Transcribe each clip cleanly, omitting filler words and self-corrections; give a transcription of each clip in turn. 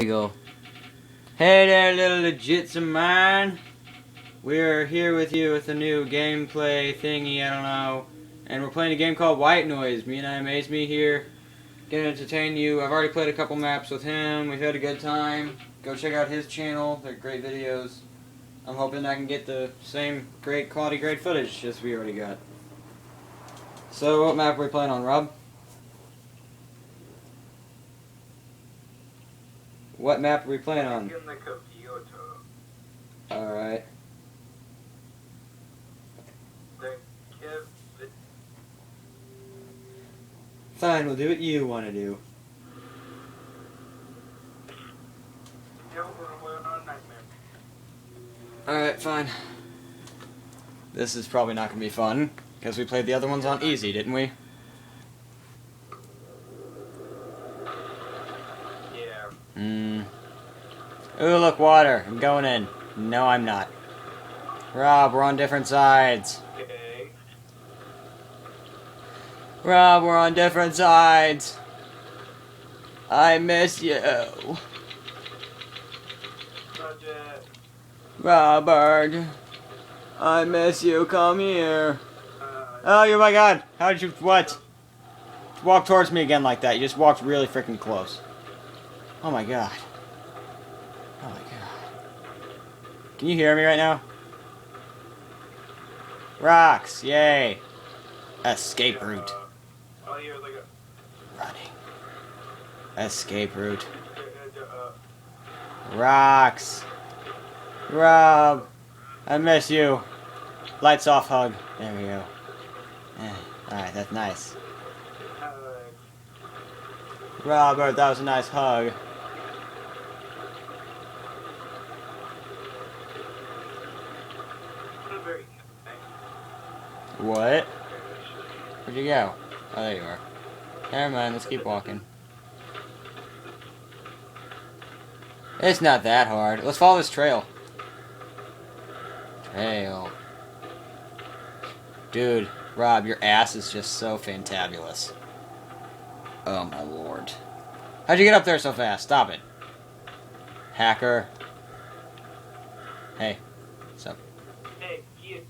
We go. Hey there, little legits of mine. We're here with you with a new gameplay thingy, I don't know. And we're playing a game called White Noise. Me and I Amaze Me here. Gonna entertain you. I've already played a couple maps with him. We've had a good time. Go check out his channel. They're great videos. I'm hoping I can get the same great quality, great footage as we already got. So, what map are we playing on, Rob? What map are we playing on? Alright. Fine, we'll do what you want to do. Alright, fine. This is probably not going to be fun, because we played the other ones on easy, didn't we? Yeah. Ooh, look, water. I'm going in. No, I'm not. Rob, we're on different sides. Okay. Rob, we're on different sides. I miss you. Robert, I miss you. Come here. Oh, my God. How did you, what? Walk towards me again like that. You just walked really freaking close. Oh, my God. Oh, my God. Can you hear me right now? Rocks. Yay. Escape route. Running. Escape route. Rocks. Rob. I miss you. Lights off hug. There we go. Alright, that's nice. Robert, that was a nice hug. What? Where'd you go? Oh, there you are. Never mind, let's keep walking. It's not that hard. Let's follow this trail. Trail. Dude, Rob, your ass is just so fantabulous. Oh my lord. How'd you get up there so fast? Stop it. Hacker. Hey. What's up? Hey, you.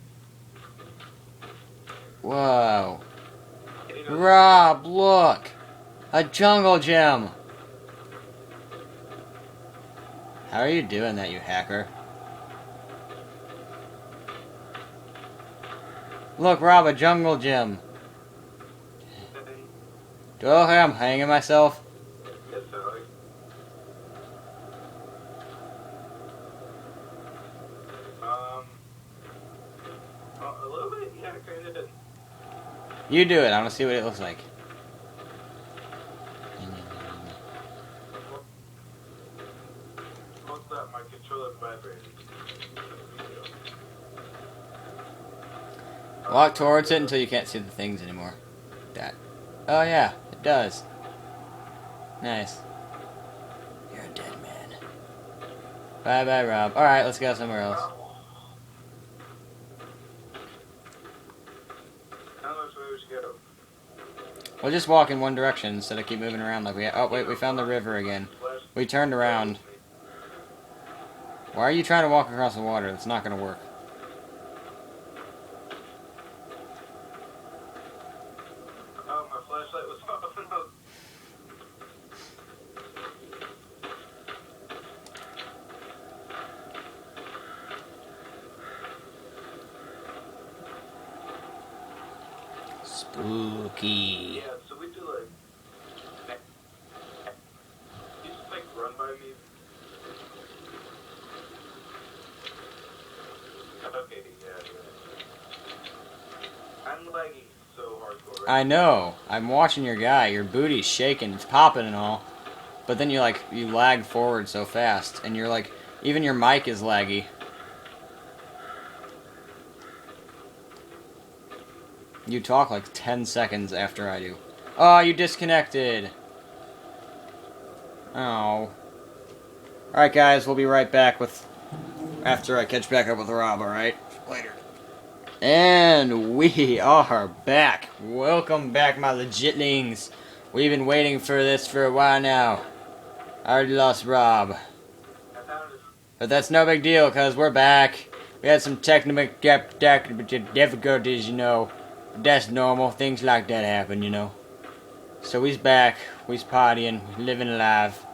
Whoa. Rob, look! A jungle gym! How are you doing that, you hacker? Look, Rob, a jungle gym. Okay, I'm hanging myself. Yes, sir. A little bit, yeah, kind of. You do it, I want to see what it looks like. What's that? My controller's vibrating. Walk towards it until you can't see the things anymore. That. Oh yeah, it does. Nice. You're a dead man. Bye bye, Rob. Alright, let's go somewhere else. How much way we should go? We'll just walk in one direction instead of keep moving around like we... Oh, wait, we found the river again. We turned around. Why are you trying to walk across the water? It's not going to work. Oh, my flashlight was off. Spooky. Yeah, so we do like. You just like run by me. Okay, yeah. I'm lagging so hardcore. I know. I'm watching your guy. Your booty's shaking. It's popping and all. But then you lag forward so fast. And you're like, even your mic is laggy. You talk like 10 seconds after I do. Oh, you disconnected. Oh. Alright guys, we'll be right back with... After I catch back up with Rob, alright? Later. And we are back. Welcome back, my legitlings. We've been waiting for this for a while now. I already lost Rob. I found it. But that's no big deal, because we're back. We had some technical difficulties, you know. That's normal. Things like that happen, you know. So we's back. We's partying. Living alive.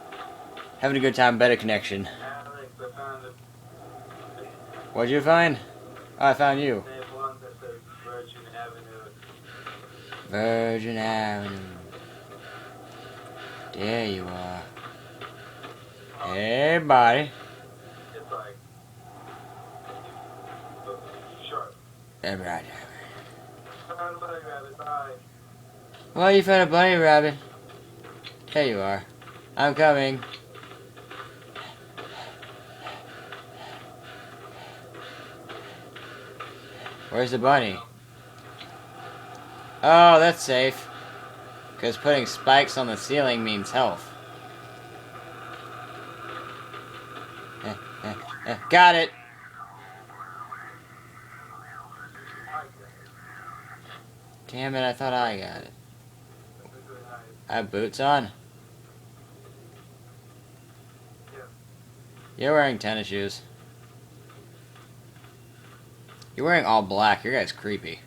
Having a good time. Better connection. Alex, I found it. What'd you find? Oh, I found you. They have one that says Virgin Avenue. Virgin Avenue. There you are. Hey, buddy. It's like, sharp. Alright. I found a bunny rabbit. Bye. Well, you found a bunny rabbit. There you are. I'm coming. Where's the bunny? Oh, that's safe. Because putting spikes on the ceiling means health. Got it! Damn it, I thought I got it. I have boots on? You're wearing tennis shoes. You're wearing all black. Your guy's creepy.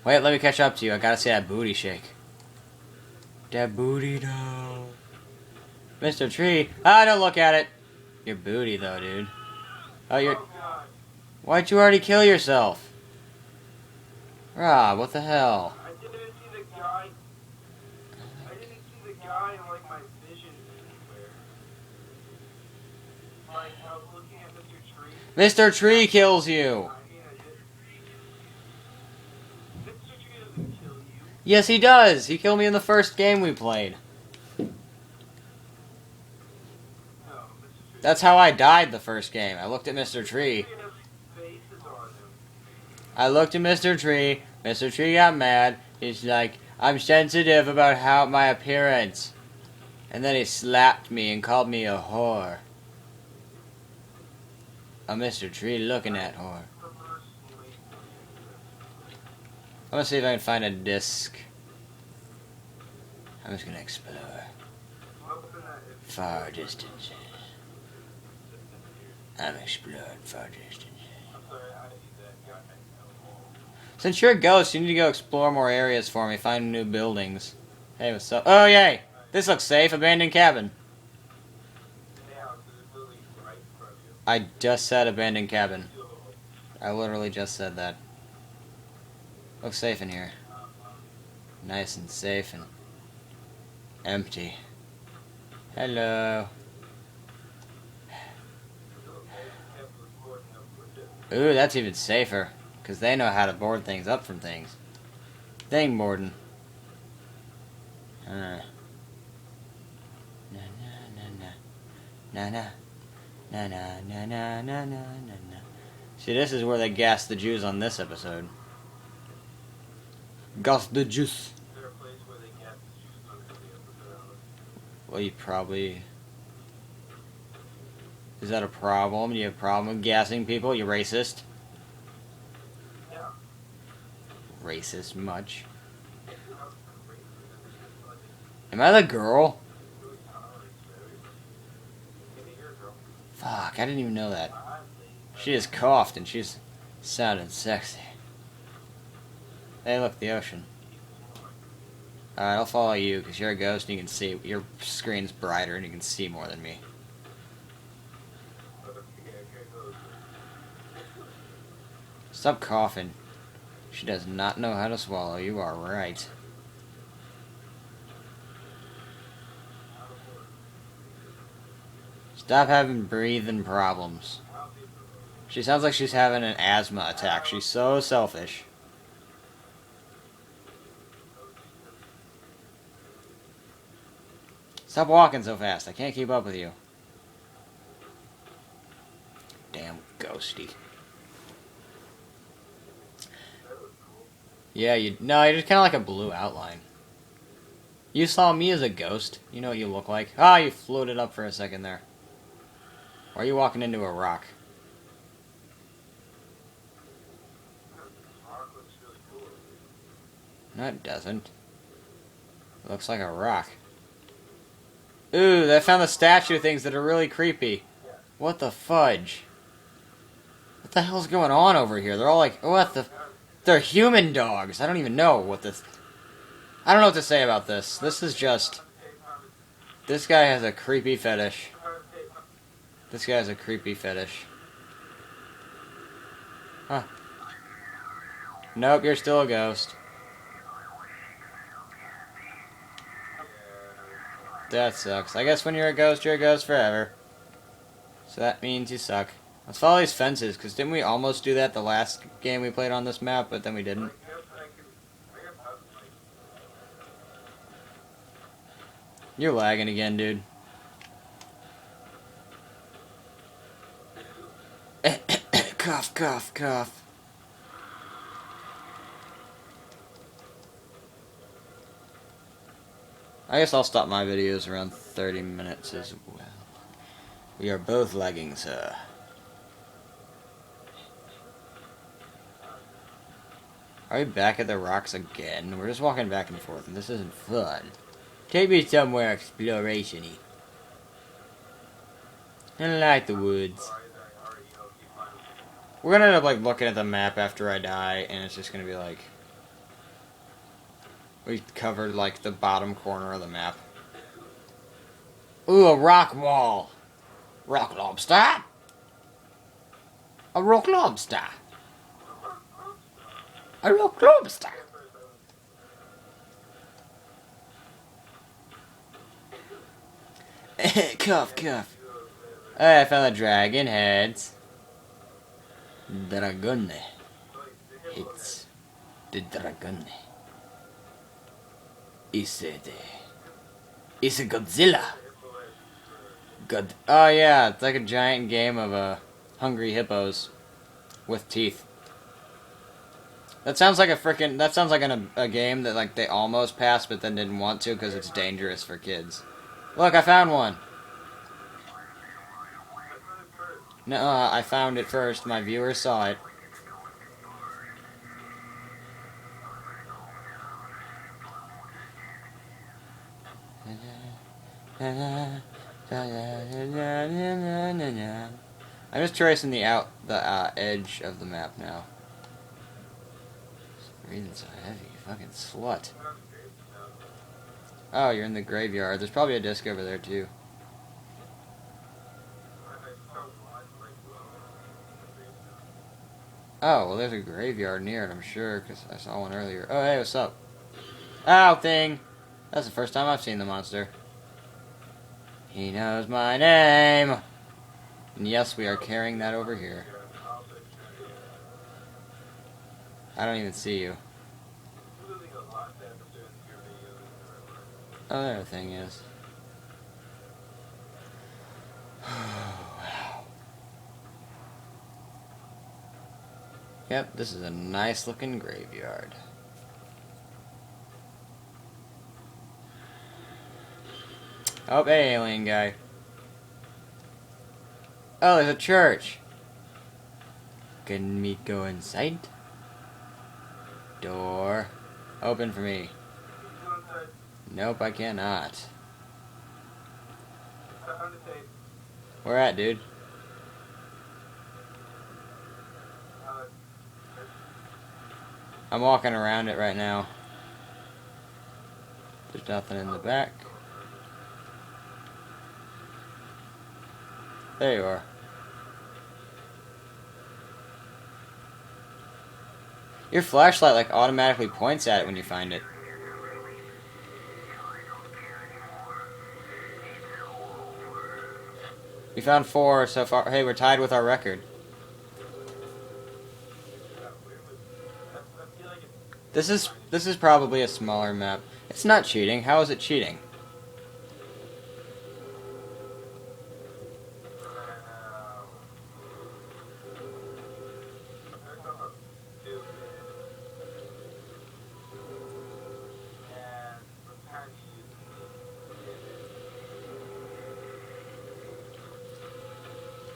Wait, let me catch up to you. I gotta see that booty shake. That booty, though. Mr. Tree. Ah, don't look at it. Your booty, though, dude. Oh, you're... Why'd you already kill yourself? Rob, what the hell? I didn't see the guy. I didn't see the guy in like my vision anywhere. Like I was looking at Mr. Tree. Mr. Tree kills you. I mean, Mr. Tree doesn't kill you. Yes, he does. He killed me in the first game we played. No, Mr. Tree. That's how I died the first game. I looked at Mr. Tree. He has faces on him. I looked at Mr. Tree. Mr. Tree got mad. He's like, I'm sensitive about how my appearance. And then he slapped me and called me a whore. A Mr. Tree looking at whore. I'm gonna see if I can find a disc. I'm just gonna explore. Far distances. I'm exploring far distances. Since you're a ghost, you need to go explore more areas for me. Find new buildings. Hey, what's up? Oh, yay! This looks safe. Abandoned cabin. I just said abandoned cabin. I literally just said that. Looks safe in here. Nice and safe and empty. Hello. Ooh, that's even safer. Because they know how to board things up from things. Thing boarding. Na na na na na na na na na na na na. See, this is where they gas the Jews on this episode. Gas the Jews. Is there a place where they gas the Jews on every episode? Well, you probably... Is that a problem? Do you have a problem with gassing people? You racist? Yeah. Racist much. Am I the girl? Fuck, I didn't even know that. She just coughed and she's sounding sexy. Hey, look, the ocean. Alright, I'll follow you because you're a ghost and you can see. Your screen's brighter and you can see more than me. Stop coughing. She does not know how to swallow. You are right. Stop having breathing problems. She sounds like she's having an asthma attack. She's so selfish. Stop walking so fast. I can't keep up with you. Damn ghosty. Yeah, you're just kind of like a blue outline. You saw me as a ghost. You know what you look like. Ah, you floated up for a second there. Or are you walking into a rock? No, it doesn't. It looks like a rock. Ooh, I found the statue things that are really creepy. What the fudge? What the hell's going on over here? They're all like, what the... They're human dogs. I don't even know what this... I don't know what to say about this. This is just... This guy has a creepy fetish. This guy has a creepy fetish. Huh. Nope, you're still a ghost. That sucks. I guess when you're a ghost forever. So that means you suck. Let's follow these fences, because didn't we almost do that the last game we played on this map, but then we didn't? You're lagging again, dude. Cough, cough, cough. I guess I'll stop my videos around 30 minutes as well. We are both lagging, sir. Are we back at the rocks again? We're just walking back and forth, and this isn't fun. Take me somewhere exploration-y. I like the woods. We're gonna end up like looking at the map after I die, and it's just gonna be like we covered like the bottom corner of the map. Ooh, a rock wall. Rock lobster. A rock lobster. A rock lobster. Cuff, cuff. I found the dragon heads. Dragone. It's the dragone. It's a Godzilla. God. Oh yeah, it's like a giant game of hungry hippos with teeth. That sounds like a freaking. That sounds like a game that like they almost passed but then didn't want to because it's dangerous for kids. Look, I found one. No, I found it first. My viewers saw it. I'm just tracing the edge of the map now. Breathing so heavy, you fucking slut. Oh, you're in the graveyard. There's probably a disc over there too. Oh, well there's a graveyard near it, I'm sure, because I saw one earlier. Oh, hey, what's up? Ow, thing! That's the first time I've seen the monster. He knows my name! And yes, we are carrying that over here. I don't even see you. Oh, there the thing is. Wow. Yep, this is a nice looking graveyard. Oh, hey, alien guy. Oh, there's a church. Can we go inside? Door. Open for me. Nope, I cannot. Where at, dude? I'm walking around it right now. There's nothing in the back. There you are. Your flashlight like automatically points at it when you find it. We found 4 so far. Hey, we're tied with our record. This is probably a smaller map. It's not cheating. How is it cheating?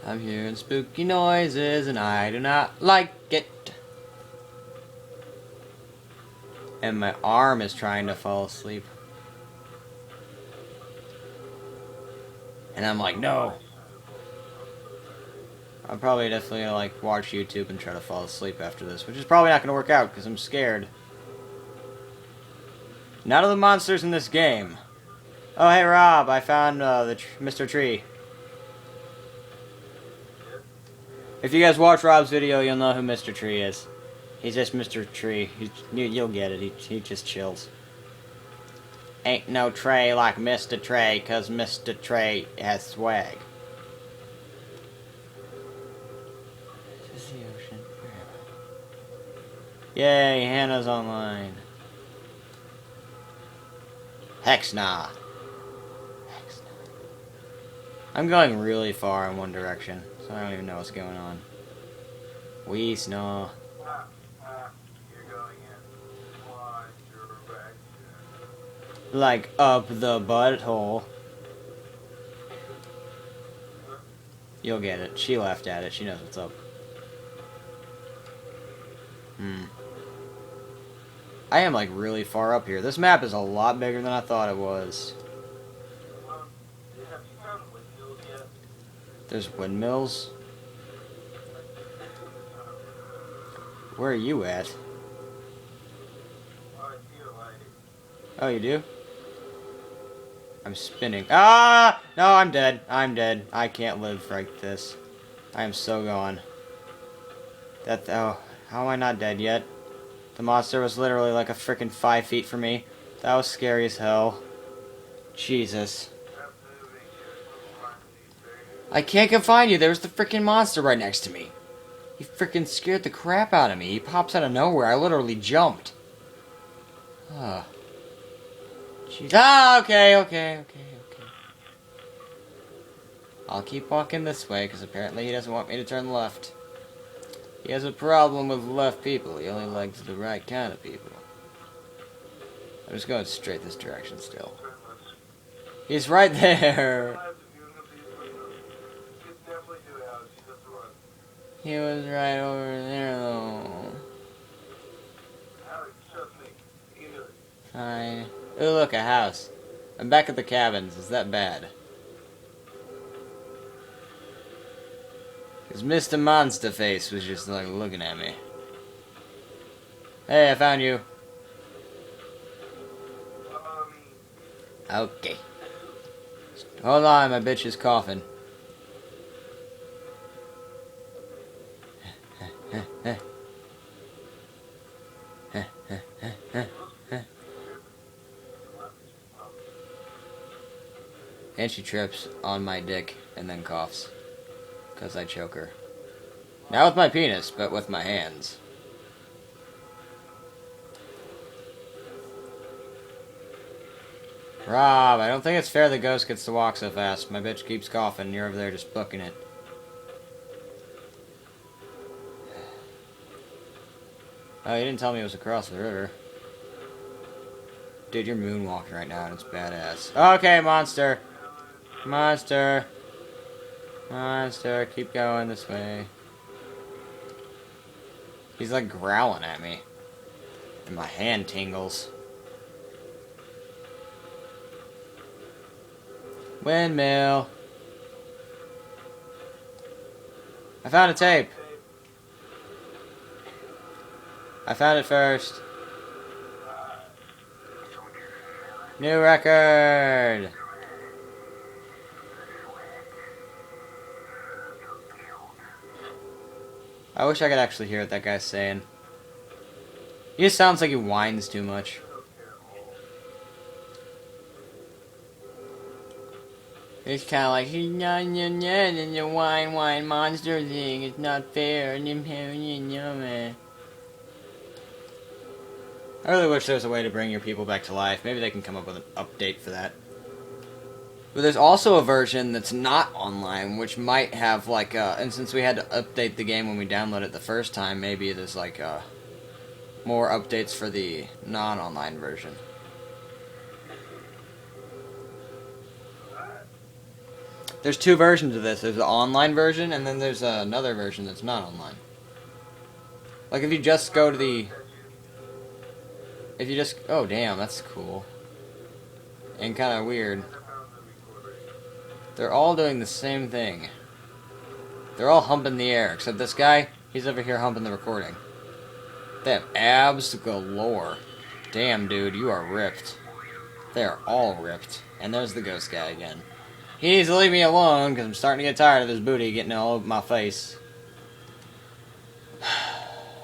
I'm hearing spooky noises and I do not like it. And my arm is trying to fall asleep. And I'm like, no. I'll probably definitely like watch YouTube and try to fall asleep after this, which is probably not going to work out because I'm scared. None of the monsters in this game. Oh, hey Rob, I found Mr. Tree. If you guys watch Rob's video, you'll know who Mr. Tree is. He's just Mr. Tree. You'll get it. He just chills. Ain't no Trey like Mr. Trey, cause Mr. Trey has swag. This is the ocean. Yay, Hannah's online. Hex nah. Hex nah. I'm going really far in one direction, so I don't even know what's going on. We snow. You're going in one direction. Like up the butthole. You'll get it. She laughed at it. She knows what's up. I am like really far up here. This map is a lot bigger than I thought it was. Have you found windmills yet? There's windmills? Where are you at? Oh, I see a light. Oh, you do? I'm spinning. Ah! No, I'm dead. I'm dead. I can't live like this. I am so gone. Oh, how am I not dead yet? The monster was literally like a freaking 5 feet from me. That was scary as hell. Jesus. I can't confine you. There was the freaking monster right next to me. He freaking scared the crap out of me. He pops out of nowhere. I literally jumped. Ah. Jeez. Ah, okay. I'll keep walking this way, because apparently he doesn't want me to turn left. He has a problem with left people. He only likes the right kind of people. I'm just going straight this direction still. He's right there. He was right over there, though. Fine. Oh, look, a house. I'm back at the cabins. Is that bad? Because Mr. Monster Face was just like looking at me. Hey, I found you. Okay. Hold on, my bitch is coughing. And she trips on my dick and then coughs. Because I choke her. Not with my penis, but with my hands. Rob, I don't think it's fair the ghost gets to walk so fast. My bitch keeps coughing and you're over there just booking it. Oh, you didn't tell me it was across the river. Dude, you're moonwalking right now and it's badass. Okay, monster. Monster. Monster, keep going this way. He's like growling at me. And my hand tingles. Windmill. I found a tape. I found it first. New record. I wish I could actually hear what that guy's saying. He just sounds like he whines too much. It's kind of like, and the whine monster thing. It's not fair. I really wish there was a way to bring your people back to life. Maybe they can come up with an update for that. But there's also a version that's not online, which might have, like, and since we had to update the game when we downloaded it the first time, maybe there's, like, more updates for the non-online version. There's two versions of this. There's the online version, and then there's another version that's not online. Like, if you just go to the... If you just... Oh, damn, that's cool. And kind of weird. They're all doing the same thing. They're all humping the air, except this guy, he's over here humping the recording. They have abs galore. Damn, dude, you are ripped. They're all ripped. And there's the ghost guy again. He needs to leave me alone, because I'm starting to get tired of his booty getting all over my face.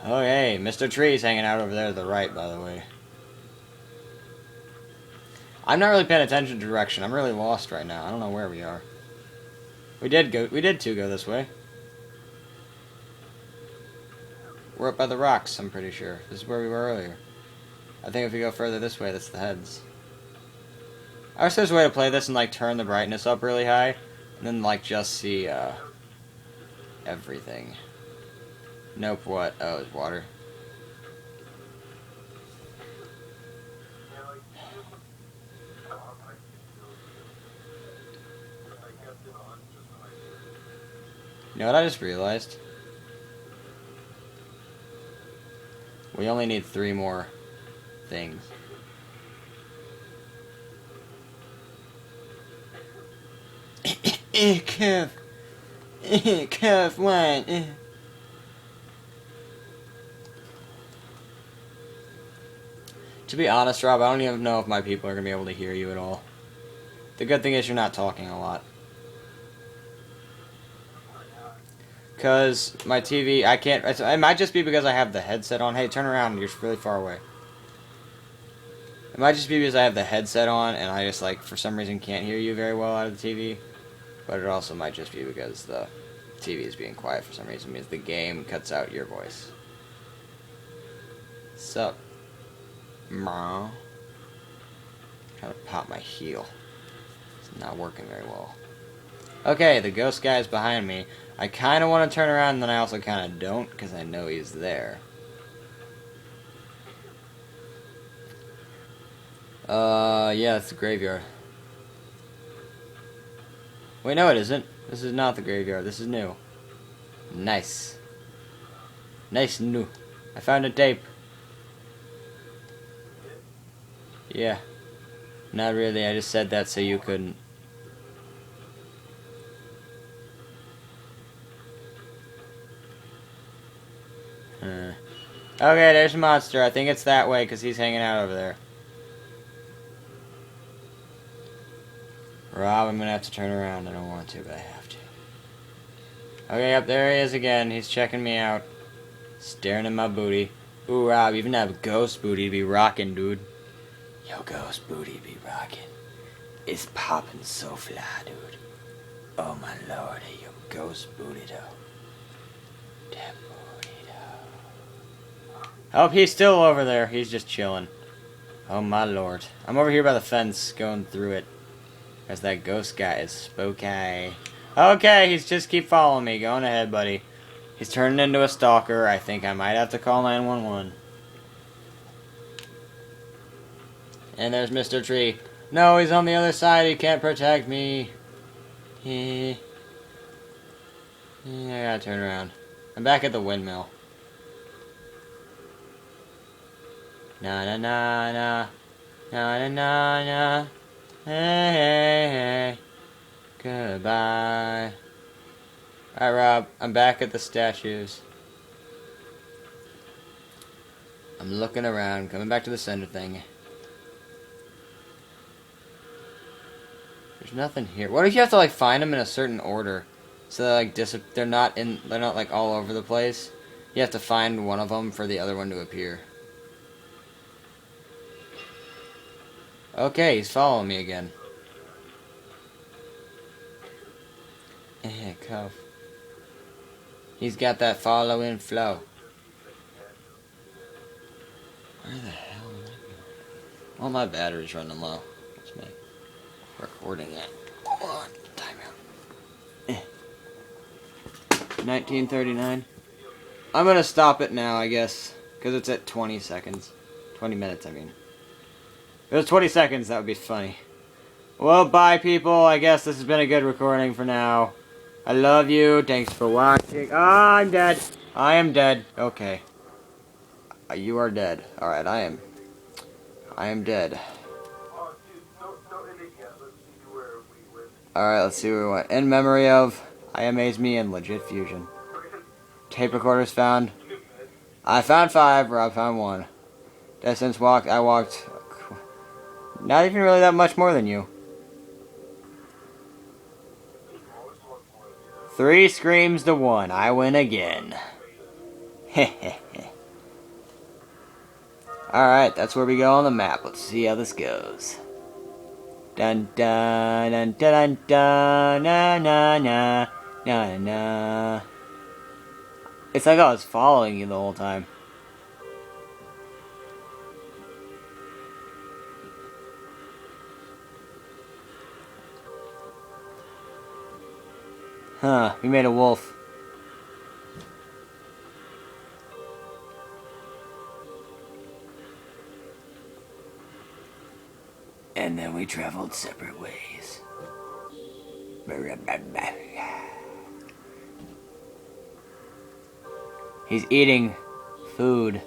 Oh, hey, Mr. Tree's hanging out over there to the right, by the way. I'm not really paying attention to direction. I'm really lost right now. I don't know where we are. We did two go this way. We're up by the rocks, I'm pretty sure. This is where we were earlier. I think if we go further this way, that's the heads. I wish there's a way to play this and, like, turn the brightness up really high. And then, like, just see, everything. Nope, what? Oh, it's water. You know what I just realized? We only need 3 more things. Cuff. Cuff one. To be honest, Rob, I don't even know if my people are going to be able to hear you at all. The good thing is you're not talking a lot. Because my TV, I can't... It might just be because I have the headset on. Hey, turn around. You're really far away. It might just be because I have the headset on and I just, like, for some reason can't hear you very well out of the TV. But it also might just be because the TV is being quiet for some reason. It means the game cuts out your voice. Sup? Trying to pop my heel. It's not working very well. Okay, the ghost guy is behind me. I kind of want to turn around, and then I also kind of don't, because I know he's there. Yeah, it's the graveyard. Wait, no it isn't. This is not the graveyard. This is new. Nice. Nice new. I found a tape. Yeah. Not really, I just said that so you couldn't. Okay, there's a monster. I think it's that way because he's hanging out over there. Rob, I'm going to have to turn around. I don't want to, but I have to. Okay, up there he is again. He's checking me out. Staring at my booty. Ooh, Rob, even that ghost booty be rocking, dude. Yo, ghost booty be rocking. It's popping so fly, dude. Oh, my lord, yo, ghost booty, though. That booty, though. Oh, he's still over there. He's just chilling. Oh, my lord. I'm over here by the fence, going through it. As that ghost guy is spooky. Okay, he's just keep following me. Going ahead, buddy. He's turning into a stalker. I think I might have to call 911. And there's Mr. Tree. No, he's on the other side. He can't protect me. I gotta turn around. I'm back at the windmill. Na na na na. Na na na na. Hey, hey, hey. Goodbye. Alright, Rob. I'm back at the statues. I'm looking around, coming back to the center thing. There's nothing here. What if you have to, like, find them in a certain order? So they're, like, they're not, like, all over the place. You have to find one of them for the other one to appear. Okay, he's following me again. Cuff. He's got that following flow. Where the hell am I going? Well, my battery's running low. What's my recording at? Hold on. Timeout. 1939. I'm gonna stop it now, I guess. Because it's at 20 seconds. 20 minutes, I mean. If it was 20 seconds, that would be funny. Well, bye, people. I guess this has been a good recording for now. I love you. Thanks for watching. Oh, I'm dead. I am dead. Okay. You are dead. Alright, I am dead. Oh, dude, don't end it yet. Let's see where we went. Alright, let's see what we want. In memory of I Amaze Me and Legit Fusion. Tape recorders found. I found 5, Rob found 1. Distance walked, I walked not even really that much more than you. 3 screams to 1. I win again. Alright, that's where we go on the map. Let's see how this goes. Dun dun dun dun dun na na na na na. It's like I was following you the whole time. Huh, we made a wolf. And then we traveled separate ways. He's eating food.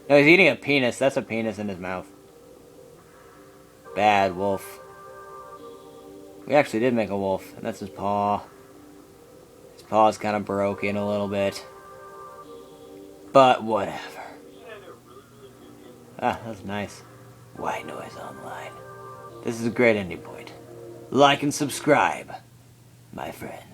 No, he's eating a penis. That's a penis in his mouth. Bad wolf. We actually did make a wolf, and that's his paw. His paw's kind of broken a little bit. But whatever. Ah, that's nice. White Noise Online. This is a great ending point. Like and subscribe, my friend.